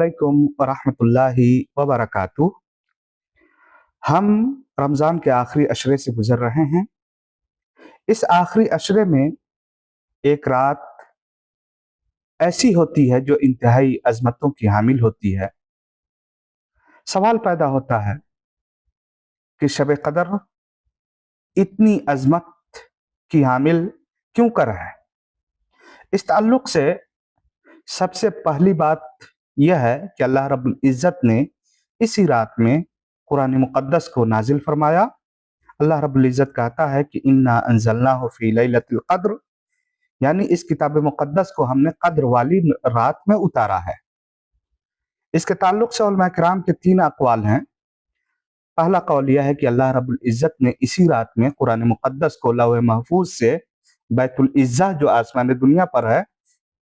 अस्सलामुअलैकुम वरहमतुल्लाहि वबरकातुह। हम रमज़ान के आखिरी अशरे से गुज़र रहे हैं। इस आखिरी अशरे में एक रात ऐसी होती है जो इंतहाई अज़मतों की हामिल होती है। सवाल पैदा होता है कि शब क़दर इतनी अज़मत की हामिल क्यों कर है। इस ताल्लुक़ से सबसे पहली बात यह है कि अल्लाह रब्बुल इज़्ज़त ने इसी रात में कुरान मुक़द्दस को नाजिल फरमाया। अल्लाह रब्बुल इज़्ज़त कहता है कि इन्ना अंज़लनाहु फ़ी लैलतिल क़द्र, यानी इस किताब मुक़द्दस को हमने क़द्र वाली रात में उतारा है। इसके ताल्लुक़ से उलमा किराम के 3 अक़वाल हैं। पहला कौल यह है कि अल्लाह रब्बुल इज़्ज़त ने इसी रात में कुरान मुक़द्दस को लौह महफूज से बैतुल इज़्ज़ा जो आसमान दुनिया पर है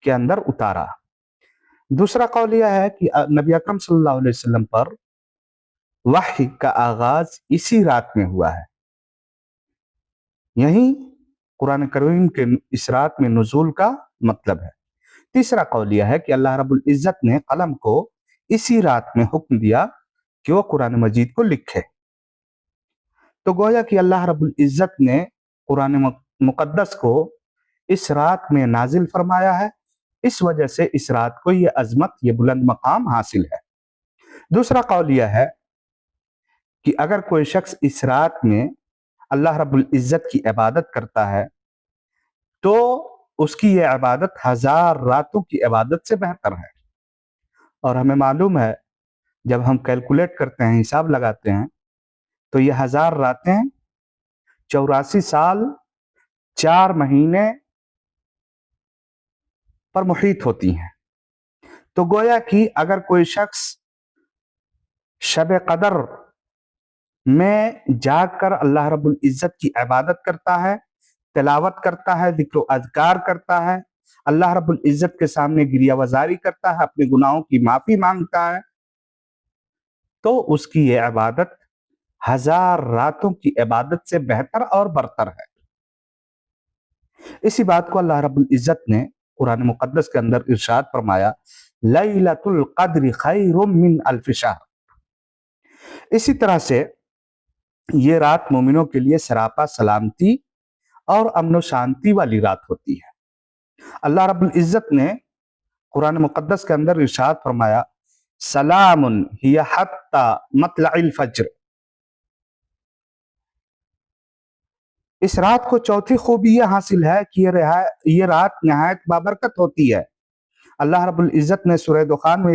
के अंदर उतारा। दूसरा कौल यह है कि नबी अकरम सल्लल्लाहु अलैहि वसल्लम पर वही का आगाज इसी रात में हुआ है। यही कुरान करीम के इस रात में नुज़ूल का मतलब है। तीसरा कौल यह है कि अल्लाह रब्बुल इज़्ज़त ने कलम को इसी रात में हुक्म दिया कि वो कुरान मजीद को लिखे। तो गोया कि अल्लाह रब्बुल इज़्ज़त ने कुरान मुक़द्दस को इस रात में नाजिल फरमाया है। इस वजह से इस रात को ये अज़मत, ये बुलंद मकाम हासिल है। दूसरा कौल यह है कि अगर कोई शख्स इस रात में अल्लाह रब्बुल इज़्ज़त की इबादत करता है तो उसकी ये इबादत 1000 रातों की इबादत से बेहतर है। और हमें मालूम है, जब हम कैलकुलेट करते हैं, हिसाब लगाते हैं, तो ये 1000 रातें 84 साल 4 महीने पर मुहीत होती हैं। तो गोया कि अगर कोई शख्स शब क़दर में जाकर अल्लाह रब्बुल इज़्ज़त की इबादत करता है, तिलावत करता है, ज़िक्र अज़कार करता है, अल्लाह रब्बुल इज़्ज़त के सामने गिरियावज़ारी करता है, अपने गुनाहों की माफ़ी मांगता है, तो उसकी ये इबादत 1000 रातों की इबादत से बेहतर और बरतर है। इसी बात को अल्लाह रब्बुल इज़्ज़त ने कुरान मुक़द्दस के अंदर इरशाद फरमाया, लैलतुल क़द्र खैरुम मिन अल्फ़ शहर। इसी तरह से ये रात मोमिनों के लिए सरापा सलामती और अमन शांति वाली रात होती है। अल्लाह रब्बुल इज़्ज़त ने कुरान मुक़द्दस के अंदर इरशाद फरमाया, सलामुन हिया हत्ता मतलइल फज्र। इस रात को चौथी खूबी यह हासिल है कि ये रात नहायत बाबरकत होती है। अल्लाह रब्बुल इज़्ज़त ने सूरह दुखान में